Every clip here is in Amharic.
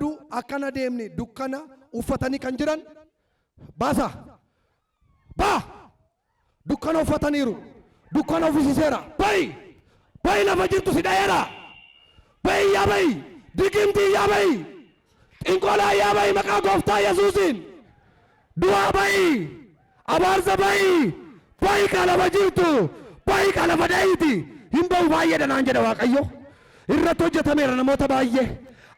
barbaadu akkana deemne dukkana uffatanii kan jiran baasa dukkana uffataniiru dukkana uffisiseera bay lafa jirtu si dhayeera bay yaa bay digimtii yaa bay xinqolaa yaa bay maqaa gooftaa Yesuusiin du'aa bay abaarsa bay ka lafa jirtu bay ka lafa dhayiiti hin ba'u baay'eedha naan jedha Waaqayyo irratti hojjetameera namoota baay'ee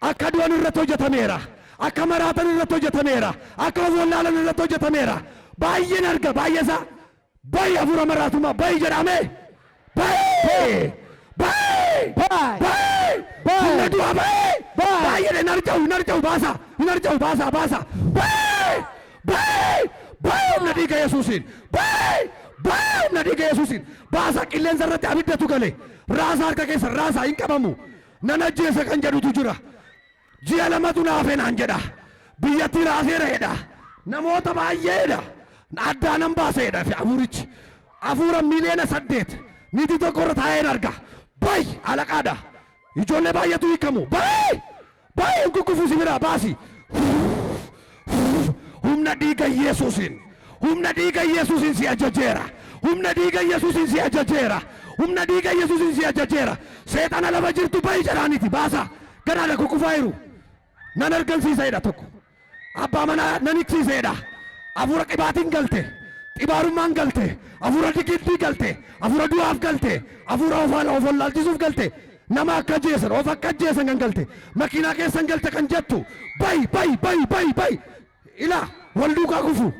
akka du'an irratti hojjetameera akka maraatan irratti hojjetameera akka wallaalan irratti hojjetameera baay'een arga baay'eesa bay hafuura maraatuma bay jedhame bay hinna du'a baay'eedha hinarja'u baasa bay humna dhiiga Yesuusiin bay humna dhiiga Yesuusiin baasa qilleensa irratti abiddatu gale raasa harka keessa raasa hin qabamu nan ajjeesa kan jedhutu jira ji'a lamatu naafee naan jedha biyyattii raaseera jedha namoota baay'eedha addaa nan baaseedha fi hafuurichi hafuura miliyoona 8 niitii tokko irra taa'een arga bay alaqaadha ijoollee baay'eetu hiikamu bay kukkufu sibira baasi humna dhiiga Yesuusiin si ajajeera humna dhiiga Yesuusiin si ajajeera humna dhiiga Yesuusiin si ajajeera seexana lafa jirtu bay jedhaaniti baasa garaadha kukkufaayiru nan argamsiiseedha tokko abbaa manaa nan hiksiiseedha hafuura qibaatiin galte xibaarummaan galte hafuura digidii galte hafuura du'aaf galte hafuura of wallaalchisuuf galte nama akka jeesan of akka jeesan kan galte makiinaa keessan galte kan jettu bay ila wal duukaa kufu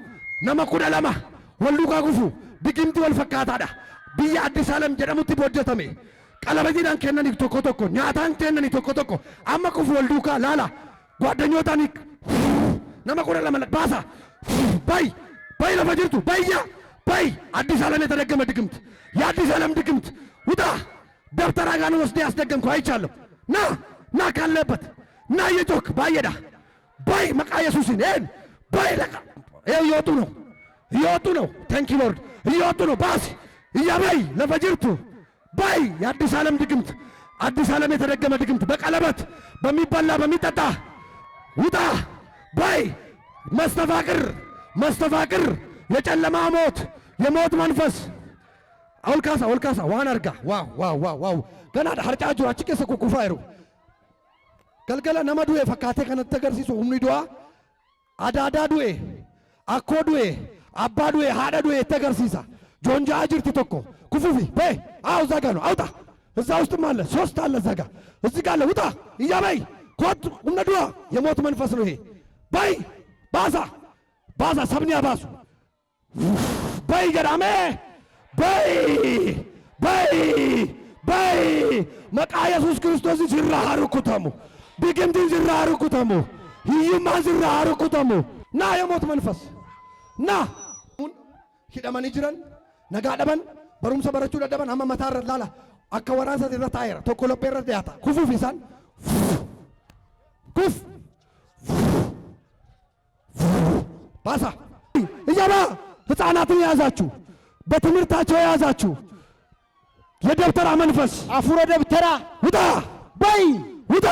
nama 12 wal duukaa kufu digimti wal fakkaataadha biyya Addisaalam jedhamutti hojjetame qalabatiidhaan kennanii tokko nyaataan kennanii tokko amma kufu wal duukaa laala ጓደኞታን nama 12 baasa bay lafa jirtu bay Addisaalam የተደገመ ድግምት የአዲስዓለም ድግምት ውጣ ደብተራ ጋር ወስደ ያስደገምኩ አይቻለሁ ና ካለበት ና የጮክ ባየዳ bay መቃ ኢየሱስን bay ለቃ እየወጡ ነው ታንክ ዩ ሎርድ እየወጡ ነው ባስ እያበይ ለፋ jirtu bay የአዲስዓለም ድግምት አዲስዓለም የተደገመ ድግምት በቀለበት በሚበላ በሚጠጣ ውጣ bay መስተፋቅር የጨለማ ሞት የሞት መንፈስ አውልካሳ ዋን አርጋ ዋው ገና ሀርጫጁ አጭቄሰ ኩኩፋይሩ ገልገለ ነመዱ የፈካቴ ከነተ ገርሲሱ ሁምኒ ዱአ አዳዳ ዱኤ አኮ ዱኤ አባ ዱኤ ሃዳ ዱኤ ተገርሲሳ ጆንጃ አጅርቲ ቶኮ ኩፉፊ በይ አው ዛጋ ነው አውጣ እዛ ውስጥም አለ 3 አለ ዛጋ እዚህ ጋር አለ ውጣ እያበይ ኮት ሁምነ ዱአ የሞት መንፈስ ነው ይሄ bay baasa sabni abaasu bay jedhame bay maqaa Yesuus Kiristoos sirraa rukutamu digimtiin sirraa rukutamu hiyyummaan sirraa rukutamu naa የሞት መንፈስ naa hidhamanii jiran nagaa dhaban barumsa barachuu dadhaban amma mataa irra laala akka waraansa irra taa'eera tokko lophee irra dhiyaata kufuuf isaan kuf ባሳ እያባ ሕፃናትን የያዛችሁ በትምህርታቸው የያዛችሁ የደብተራ መንፈስ አፉረ ደብተራ ውጣ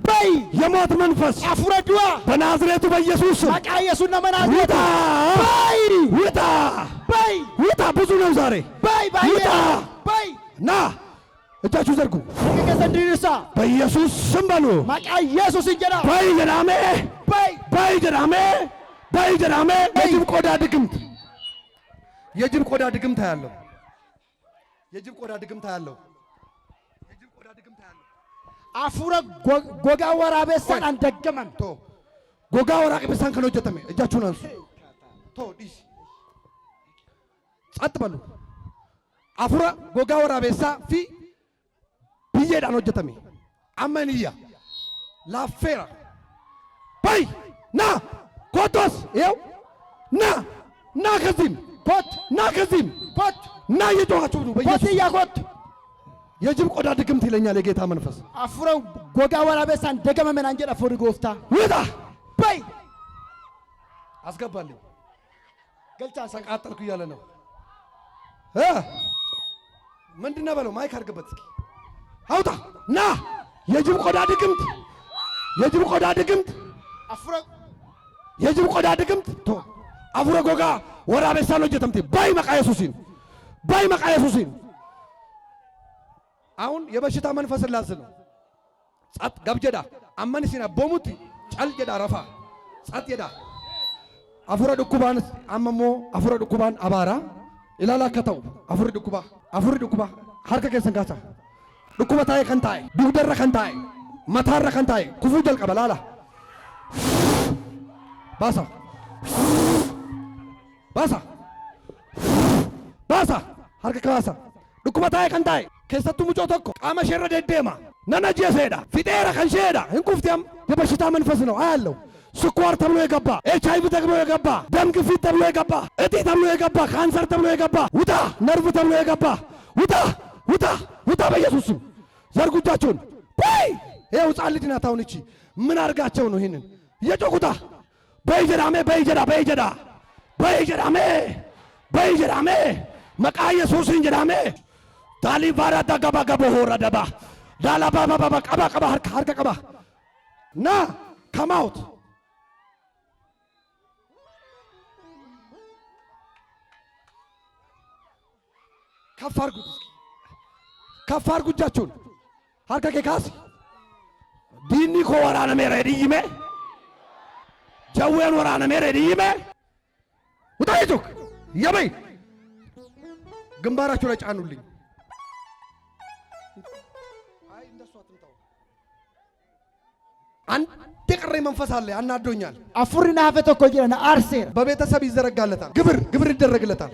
bay የሞት መንፈስ አፉረ ዱአ በናዝሬቱ በኢየሱስ ማቃ ኢየሱስ ነው መናዝሬቱ ውጣ ብዙ ነው ዛሬ bay ና እጃችሁ ዘርጉ ከከሰንድርሳ በኢየሱስ ስም በሉ ማቃ ኢየሱስ እንጀራ bay ጀራሜ የጅብ ቆዳ ድግምት ያለው አፉረ ጎጋ ወራቤሳን አንደገመን ጎጋ ወራቤሳን ከኖ ጀተመ እጃችሁን አንሱ ዲስ ጸጥ በሉ አፉረ ጎጋ ወራቤሳ ፊ ብዬዳን ሆጀተሜ አመንያ ላፌራ bay ና ኮቶስ ይኸው ና ከዚህም ኮት ና እየጮኻችሁ ነው ኮት እያኮት የጅብ ቆዳ ድግምት ይለኛል የጌታ መንፈስ አፍረው ጎጋ ወራቤሳን ደገመመን አንጀዳ ፎሪ ጎፍታ ውጣ bay አስገባልኝ ገልጫ ሰቃጠልኩ እያለ ነው ምንድነው በለው ማይክ አድርግበት እስኪ አውጣ ና የጅብ ቆዳ ድግምት የጅብ ቆዳ ድግምት የጅብ ቆዳ ድግምት ቶ አፉረ ጎጋ ወራቤሳሎ ጀተምቲ ባይ መቃ ኢየሱስን ባይ መቃ ኢየሱስን አሁን የበሽታ መንፈስ ላዝ ነው ጻት ገብጀዳ አማንሲና ቦሙቲ ጫልጀዳ ረፋ ጻት የዳ አፉረ ድኩባን አመሞ አፉረ ድኩባን አባራ ኢላላ ከተው አፉረ ድኩባ ሀርከ ከሰንጋታ ድኩባታይ ከንታይ ዱደረ ከንታይ መታረ ከንታይ ኩፉ ጀልቀበላላ ባሳ ሀርከ ከባሳ ድኩባታይ ከንታይ ከሰቱ ሙጮ ተኮ ቃመ ሸረ ደደማ ነነጀ ሰዳ ፊጤራ ከንሸዳ እንኩፍቲያም የበሽታ መንፈስ ነው አያለው ስኳር ተብሎ የገባ ኤችአይቪ ተብሎ የገባ ደም ግፊት ተብሎ የገባ እጢ ተብሎ የገባ ካንሰር ተብሎ የገባ ውጣ ነርቭ ተብሎ የገባ ውጣ በኢየሱስ ስም ዘርጉጃቸውን በይ ይኸው ሕፃን ልጅ ናት። አሁን እቺ ምን አድርጋቸው ነው ይሄንን የጮኩታ በይጀዳሜ መቃ ኢየሱስን ጀዳሜ ዳሊባራ ዳጋባ ገቦ ሆራ ደባ ዳላባባ ቀባ ሀርከ ቀባ ና ከማውት ከፍ አድርጉ እጃችሁን ሀርከ ኬካስ ዲኒ ኮ ወራነ ሜረ ዲይሜ ጀዌን ወራነ ሜረ ዲይሜ ውጣይቱክ የበይ ግንባራችሁ ላይ ጫኑልኝ። አይ እንደሱ አትምጣው። አንድ የቀረኝ መንፈስ አለ አናዶኛል። አፉሪና ሀፈቶ እኮ ጀና አርሴር በቤተሰብ ይዘረጋለታል። ግብር ይደረግለታል።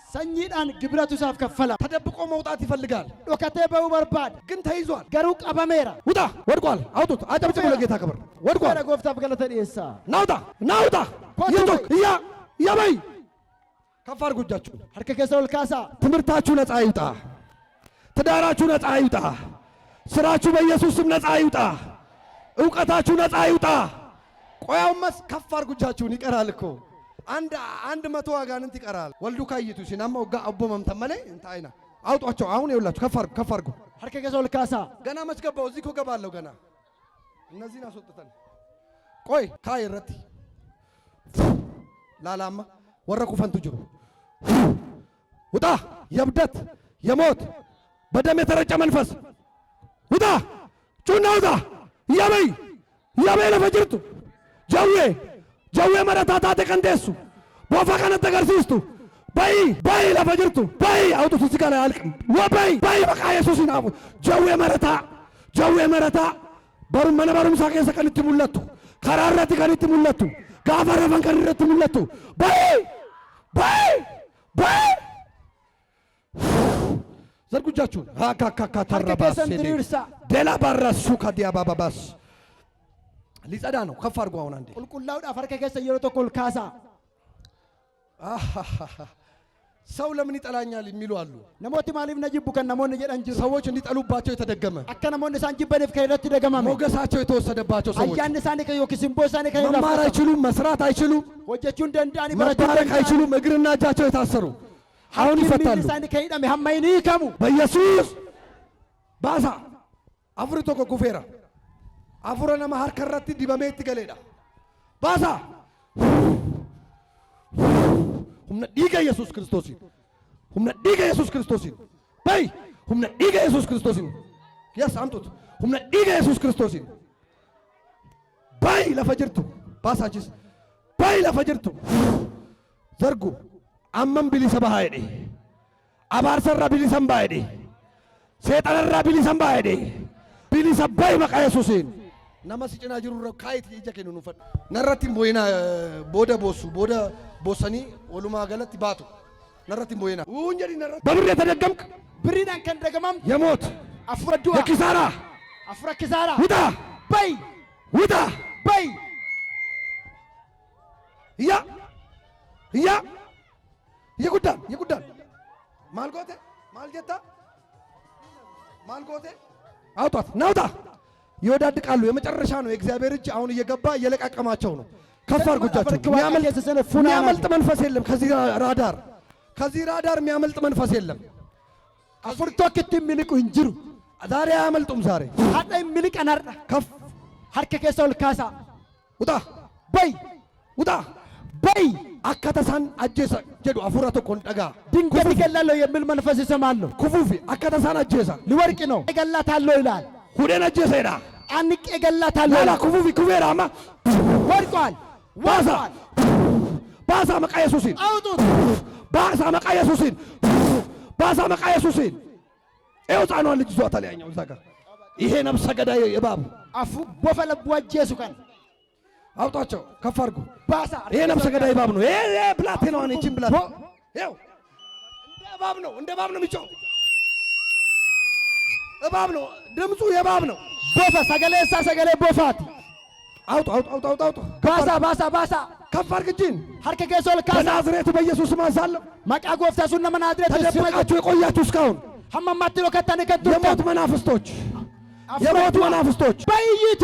ሰኝዳን ግብረቱ ሳፍ ከፈላ ተደብቆ መውጣት ይፈልጋል። ዶከቴ በው በርባድ ግን ተይዟል። ገሩ ቀበሜራ ውጣ ወድቋል። አውጡት። አጨብጭቡ ለጌታ ክብር። ወድቋል። ጎፍታ በገለተ ዲሳ ናውጣ ይቱክ ያበይ ከፍ አድርጉ እጃችሁን። ሀርከ ከሰውል ካሳ ትምህርታችሁ ነፃ ይውጣ። ትዳራችሁ ነፃ ይውጣ። ስራችሁ በኢየሱስ ስም ነፃ ይውጣ። ዕውቀታችሁ ነፃ ይውጣ። ቆያውመስ ከፍ አድርጉ እጃችሁን። ይቀራል እኮ አንድ 100 አጋንንት ይቀራል። ወልዱ ካይቱ ሲናማ ወጋ አቦ መምተመለ እንታይና አውጧቸው። አሁን ይውላችሁ ከፍ አድርጉ። ሀርከ ከሰውል ካሳ ገና መች ገባው? እዚህ እኮ ገባለሁ ገና። እነዚህን አስወጥተን ቆይ ካይረቲ ላላማ ወረቁ ፈንቱ ጅሩ ውጣ። የብደት የሞት በደም የተረጨ መንፈስ ውጣ። ጩና ውጣ። ያበይ ለፈጅርቱ ጀዌ መረታታ ተቀንደሱ ቦፋ ከነተ ገርሲስቱ በይ ለፈጅርቱ በይ አውጡት። እዚህ ጋር አልቅም ወበይ በቃ ኢየሱስን አፉ ጀዌ መረታ በሩም መነበሩም ሳቄ ሰቀልት ሙለቱ ከራራት ከልት ሙለቱ ጋፈረፈን ከርረት ሙለቱ በይ ዘርጉጃችሁን አካካካ ተረባስ ደላ ባራሱ ከዲያባባባስ ሊጸዳ ነው። ከፍ አድርጎ አሁን አንዴ ቁልቁላው ዳፈርከ ከሰ የሮቶ ኮልካሳ ሰው ለምን ይጠላኛል የሚሉ አሉ። ነሞቲ ማሊፍ ነጅቡ ከነሞን ጀዳን ጅሩ ሰዎች እንዲጠሉባቸው የተደገመ አከነሞን ሳንጂበደፍ ከይረት ደገማም ሞገሳቸው የተወሰደባቸው ሰዎች አያን ሳኔ ከዮ ከሲምቦሳኔ ከይራ መማር አይችሉም፣ መስራት አይችሉም፣ ወጀቹን ደንዳኒ መባረክ አይችሉም፣ እግርና እጃቸው የታሰሩ አሁን ይፈታሉ። ሳኔ ከይዳም ያማይኒ ከሙ በኢየሱስ ባሳ አፍሪቶ ኮኩፌራ አፉረና ማሃር ከረቲ ዲበሜት ገሌዳ ባሳ humna dhiiga Yesuus Kiristoosin bay humna dhiiga Yesuus Kiristoosin yes amtut humna dhiiga Yesuus Kiristoosin bay lafa jirtu baasachis bay lafa jirtu zargu amman bilisa baayde abaarsarra bilisan baayde seexanarra bilisan baayde bilisa bay maqaa Yesuusin nama si cinaa jiru kaayit ija kennu nu fadhu narratti boyina booda boosanii walumaa galatti baatu narratti boyina unjadi narratti በብር የተደገምክ ብሪዳን ከንደገማም የሞት አፍረዱአ የኪሳራ አፍረኪሳራ ውጣ በይ የጉዳን ማልጎቴ ማልጀታ ማልጎቴ አውጣት ናውጣ ይወዳድቃሉ። የመጨረሻ ነው። የእግዚአብሔር እጅ አሁን እየገባ እየለቃቀማቸው ነው። ከፍ አድርጉጃቸው። የሚያመልጥ መንፈስ የለም። ከዚህ ራዳር የሚያመልጥ መንፈስ የለም። አፍርቶክት የሚልቁ እንጅሩ ዛሬ አያመልጡም። ዛሬ አጣ የሚልቀናር harka keessa ol kaasa. ውጣ በይ ውጣ በይ አካተሳን አጀሰ ጀዱ አፉራ ተቆን ጠጋ ድንገት ይገላለሁ የሚል መንፈስ ይሰማለሁ። ኩፉፊ አካተሳን አጀሰ ሊወርቅ ነው ይገላታለሁ ይላል። ሁዴን አጀሰ ሄዳ አንቄ ይገላታለሁ ላላ ኩፉፊ ኩፌራማ ወድቋል ባሳ ወድቋል። ባሳ መቃ ኢየሱስን አውጡት ባሳ መቃ ኢየሱስን ባሳ መቃ ኢየሱስን ኤው ጻኗን ልጅ ዟታል ያኛው እዛ ጋር ይሄ ነፍሰ ገዳይ እባብ አፉ ቦፈለቡ አጀሱ ካን አውጣቸው ከፍ አድርጉ። ባሳ ይሄ ነፍሰ ገዳይ እባብ ነው። ይሄ ብላቴናዋ ነች። ብላት ይኸው እንደ እባብ ነው የሚጮህ እባብ ነው ድምፁ የእባብ ነው። ቦፈ ሰገሌሳ ሰገሌ ቦፋት አውጡ አውጡ አውጡ አውጡ አውጡ ባሳ ባሳ ባሳ ከፍ አድርግ እጅን harka keessa ol kaasa. በናዝሬቱ በኢየሱስ ስም አዛለሁ። maqaa gooftaa sun nama naazreetti ተደብቃችሁ የቆያችሁ እስካሁን hamma ammaatti rokattanii kan የሞት turtan መናፍስቶች የሞት መናፍስቶች በይይቲ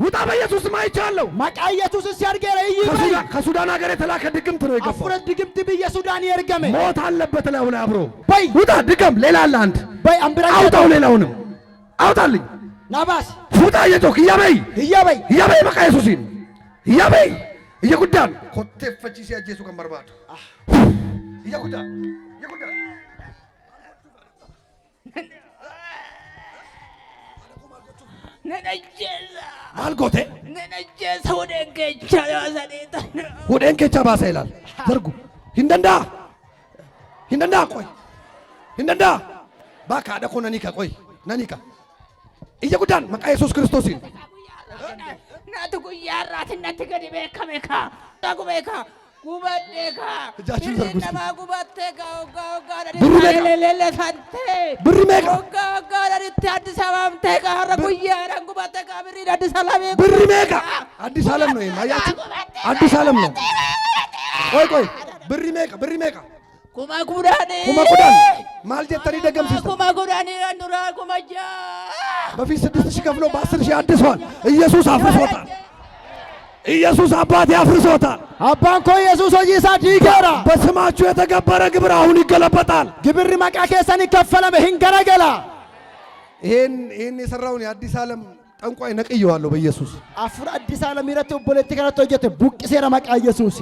ውጣ በኢየሱስ ስም አይቻለሁ። maqaa yesuusin si argeera iyyi bayi ከሱዳን ሀገር የተላከ ድግምት ነው የገባው። afura digimti biyya sudaanii ergame ሞት አለበት ላይ ሆነ አብሮ በይ ውጣ ድገም ሌላ አለ አንድ በይ አምብራ አውጣው ሌላውንም አውጣልኝ ናባስ ውጣ እየጮክ እያበይ እያበይ መቃ ኢየሱስን እያበይ እየጉዳን ኮቴፈቺ ሲያጄሱ ከመርባቱ እየጉዳን ማልጎቴ ሁዴን ኬቻ ባሰ ይላል። ዘርጉ ሂንደንዳ ቆይ ሂንደንዳ ባካ ደኮ ነኒካ ቆይ ነኒካ እየጉዳን መቃ ኢየሱስ ክርስቶስን ናቱ ጉያራት እናት ገዲ በከመካ ታጉበካ ጉበዴካ እጃችሁን ዘርጉ። ጉበቴካ ብሩ ሜቃ ለለለ ፈንቴ ብሩ ሜቃ ለሪት አዲስ አበባም ተቃ ጉያራ ጉበቴካ ብሪ አዲስ አበባ ብር ሜቃ አዲስ ዓለም ነው የማያችሁ አዲስ ዓለም ነው። ቆይ ብር ሜቃ ኩማ ጉዳኔ ማልጀተሪ ደገም ሲስተም ኩማ ጉዳኔ አንዱራ ኩማጃ በፊት 6,000 ከፍሎ በ10,000 አድሷል። ኢየሱስ አፍርሶታል። ኢየሱስ አባቴ አፍርሶታል። አባን ኮ ኢየሱስ ሆጂሳ ዲገራ በስማችሁ የተገበረ ግብር አሁን ይገለበጣል። ግብር መቃ ከሰን ይከፈለም ህንገረገላ ይሄን የሰራውን የአዲስ ዓለም ጠንቋይ ነቅየዋለሁ በኢየሱስ አፍራ አዲስ ዓለም ይረተ ፖለቲካ ነው ተጀተ ቡቅሴራ መቃ ኢየሱስ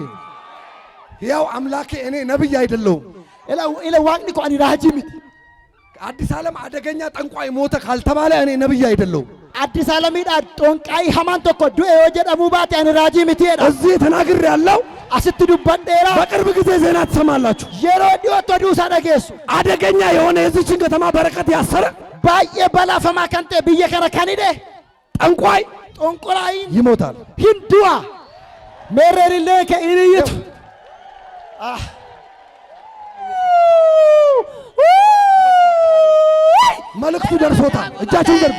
ያው አምላኬ እኔ ነብይ አይደለሁም። ኢለ ዋቅኒ ኮ አኒ ራጂሚት አዲስ ዓለም አደገኛ ጠንቋይ ሞተ ካልተባለ እኔ ነብይ አይደለሁም። አዲስ ዓለም ይዳ ጦንቃይ ሐማን ተኮ ዱኤ ወጀደሙ ባቲ አኒ ራጂሚት ይዳ እዚህ ተናግሬ ያለው አስት ዱባንዴራ በቅርብ ጊዜ ዜና ትሰማላችሁ። የሮዲዮ ተዱሳ ደገሱ አደገኛ የሆነ የዚህችን ከተማ በረከት ያሰረ ባየ በላፈማ ከንቴ ብየ ከረካኒደ ጠንቋይ ጦንቆላይ ይሞታል። ሂንዱዋ ሜሬሪሌ ከኢንይት መልእክቱ ደርሶታል። እጃችሁን ዘርጉ።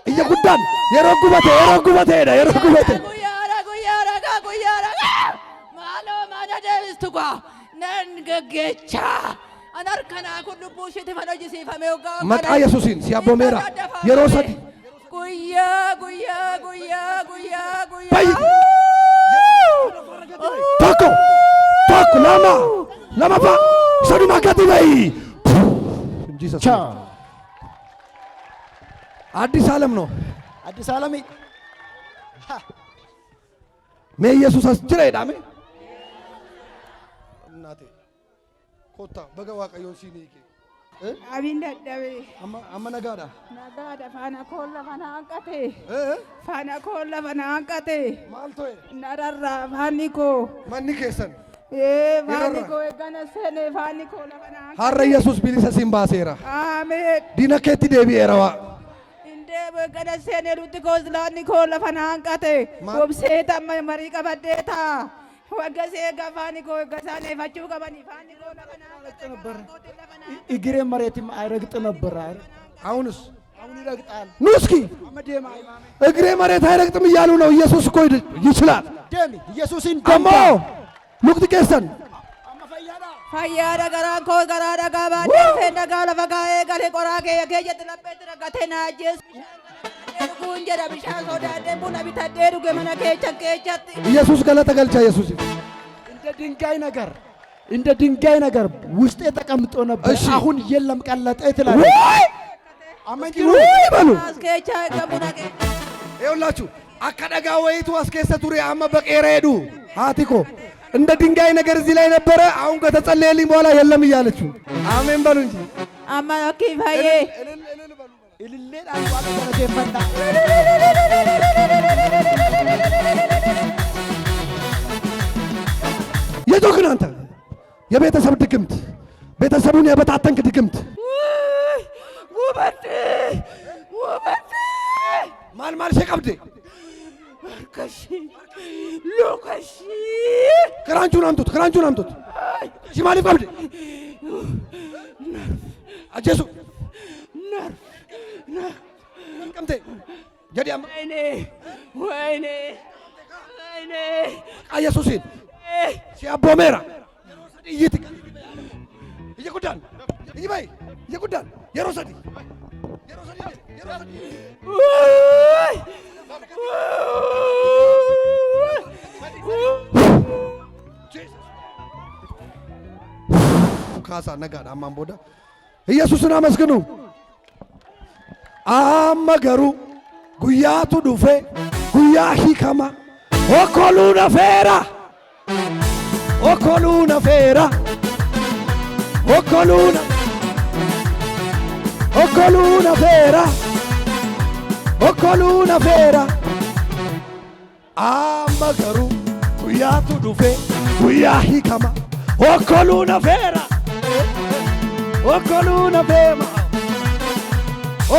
እየጉዳን የረጉበቴ ሄደ የረጉበቴ ማሎ ማዳደብስቱኳ ነንገጌቻ አናርከና ኩሉ ቡሽት ፈኖጅ ሲፈሜው ጋ መቃ ኢየሱስን ሲያቦሜራ የሮሰድ ጉያ በይ ታኮ ለማፋ ሰዱማ ከትበይ እንጂ ሰ አዲስ ዓለም ነው። አዲስ ዓለም ሜ ኢየሱስ አስጅራ ሄዳሜ እናቴ ኮታ በገዋ ቀዮን ሲኒኬ አቢን ደደቤ አማ ነጋዳ ፋና ኮላ ፋና አንቀቴ ማልቶ ነራራ ፋኒኮ ማኒ ኬሰን ፋኒኮ ገነሰኔ ፋኒኮ ለፋና ሀረ ኢየሱስ ቢሊሰ ሲምባሴራ አሜን ዲነኬቲ ዴቢኤረዋ እንደ ገነሰኔ ሉቲ ኮዝላኒኮ ለፋና አንቀቴ ወብሴታ መሪ ቀበዴታ ወገሴ ገፋኒኮ ገሳኔ ፈቹ ቀበኒ ፋኒኮ ለፋና አንቀቴ ነበር እግሬ መሬትም አይረግጥ ነበር። አሁንስ አሁን ይረግጣል። ኑ እስኪ እግሬ መሬት አይረግጥም እያሉ ነው። ኢየሱስ እኮ ይችላል። ደም ኢየሱስን ደሞ ሉክቲ ኬሰን ፈያዳ ገራን ኮ ገራዳ ጋባ ደንተ ጋላ ፈጋኤ ገሌ ቆራጌ የገየት ለበት ረጋቴና ጄስ ጉንጀራ ቢሻ ሶዳ ደቡና ቢታደሩ ገመና ከቸከቸት ኢየሱስ ገለተ ገልቻ ኢየሱስ እንደ ድንጋይ ነገር ውስጤ ተቀምጦ ነበር። አሁን የለም ቀለጠ ትላለች። ወይ አመንጂ ወይ በሉ አስከቻ ገሙና ይኸውላችሁ አካዳጋ ወይቱ አስከሰ ቱሪ አማ በቀሬዱ አቲኮ እንደ ድንጋይ ነገር እዚህ ላይ ነበረ። አሁን ከተጸለየልኝ በኋላ የለም እያለችው አሜን በሉ እንጂ አማኪ ባዬ ኢልሌን አልቋል ተፈታ የጆክን አንተ የቤተሰብ ድግምት ቤተሰቡን የበታተንክ ድግምት ውበት ማል ሸቀብዴ ከሺ ሎከሺ ክራንቹን አምጡት ሽማሊ ቀብዴ አጀሱ ነርፍ ቀምቴ ጀዲያም ወይኔ ኢየሱስን ሲያቦሜራ እየጉዳን ይበይ እየጉዳን የሮሰዲ ካሳ ነጋድ አማን ቦዳ ኢየሱስን አመስግኑ። አመገሩ ጉያቱ ዱፌ ጉያ ሂከማ ኦኮሉነ ፌራ ኦኮሉነ ፌራ ኦኮሉነ ፌራ ኦኮሉነ ፌራ አመገሩ ጉያቱ ዱፌ ጉያ ሂከማ ኦኮሉነ ፌራ ኦኮሉነ ፌማ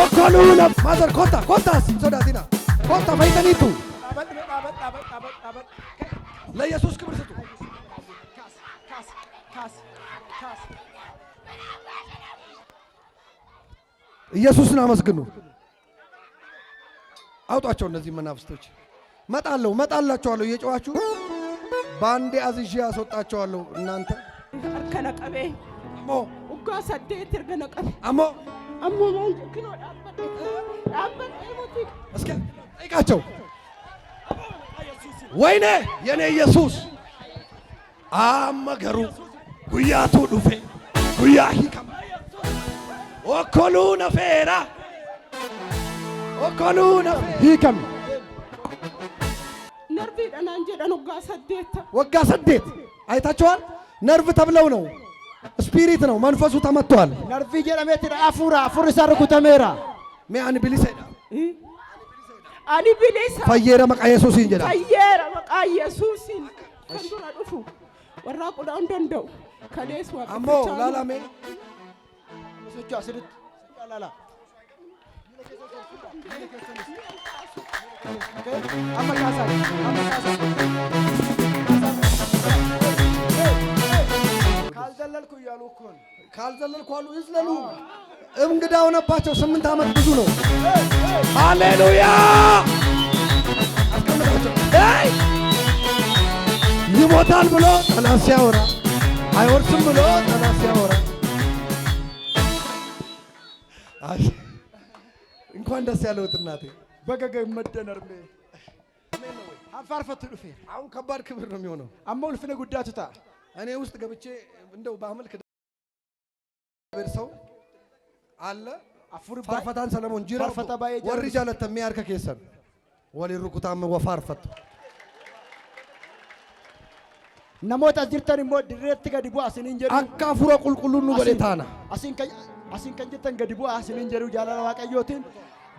ኦኮሉነ ማዘር ኮታስ ሶዳቲና ኮታ ፈይተኒቱ ለኢየሱስ ክብር ስጡ። ኢየሱስን አመስግኑ። አውጧቸው እነዚህ መናፍስቶች። መጣላቸዋለሁ እየጨዋችሁ ባንዴ አዝዤ አስወጣቸዋለሁ። እናንተ ከነቀቤ አሞ ኡጋ ሰዴት እርገነቀቤ አሞ ማንጀክኖ ዳበት እስኪ ጠይቃቸው። ወይኔ የኔ ኢየሱስ አመገሩ ጉያቱ ዱፌ ጉያ ሂከም ኦኮሉነ ፌራ ኦኮሉነ ሂከም ነርቪ ደናን ጀዳን ወጋ ሰዴት አይታችኋል። ነርቭ ተብለው ነው። ስፒሪት ነው። መንፈሱ ተመቷል። ነርቪ ጀረሜት አፉር ሳርኩ ተሜራ ሚያን ቢሊሰዳ አኒ ቢሊሳ ፈየረ መቃ ኢየሱስን ጀዳ ፈየረ መቃ ኢየሱስን ከንዱራ ዱፉ ወራ ቁዳውን ደንደው ከሌስ ወቅ አሞ ላላሜ ሰጫ ስድት ላላ አመካሳ ካልዘለልኩ እያሉ እኮ ነው። ካልዘለልኩ አሉ ይዝለሉ። እንግዳ ሆነባቸው 8 ዓመት ብዙ ነው። ሃሌሉያ አስቀምጣቸው። ይሞታል ብሎ ጠላት ሲያወራ አይወርስም ብሎ ጠላት ሲያወራ እንኳን ደስ ያለውት እናቴ በገገ መደነርሜ አንፋርፈት ዱፌ አሁን ከባድ ክብር ነው የሚሆነው። አሞል ፍነ ጉዳቱታ እኔ ውስጥ ገብቼ እንደው ባመልክ ሰው አለ አፉር ፋርፈታን ሰለሞን ጂራ ወሪ ጃለተ ሚያርከ ከሰን ወሊ ሩኩታም ወፋርፈት ነሞታ ጅርተን ሞ ድሬት ገዲቡ አስኒን ጀሩ አካፉረ ቁልቁሉኑ በለታና አሲን ከንጀተን ገዲቡ አስኒን ጀሩ ጃላላ ዋቀዮትን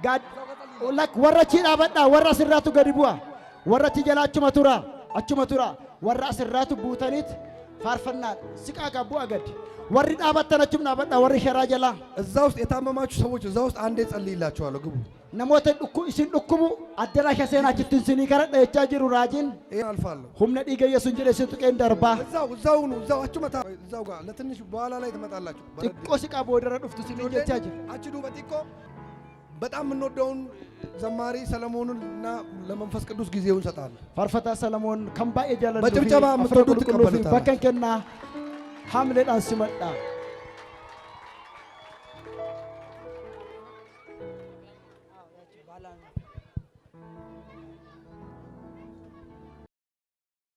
ጋድ ለክ ወረቺ ዳበዳ ወራ ስራቱ ገዲቡ ወረቺ ጀላቹ መቱራ ወራ ስራቱ ቡተኒት ፋርፈና ሲቃ ጋቡ አገድ ወሪ ዳበተነችም ናበዳ ወሪ ሸራ ጀላ እዛ ውስጥ የታመማችሁ ሰዎች እዛ ውስጥ አንዴ ጸልይላችኋለሁ። ግቡ ነሞተ ዱኩ ኢሲን ዱኩሙ አደራሽ ሰናችትን ሲኒ ከረደ እቻ ጅሩ ራጂን አልፋለሁ ሁምነ ዲገ ኢየሱስ ጀለ ሲጡቀን ደርባ እዛው አችመታ እዛው ጋር ለትንሽ በኋላ ላይ ትመጣላችሁ። ጥቆ ሲቃ ቦደረ ዱፍቱ ሲኒ ጀቻጅ አችዱ በጥቆ በጣም የምንወደውን ዘማሪ ሰለሞንን እና ለመንፈስ ቅዱስ ጊዜውን ሰጣለሁ። ፋርፈታ ሰለሞን ከምባ የጃለ በጭብጨባ የምትወዱት ተቀበሉታል። በከንከና ሐምሌ ዳንስ መጣ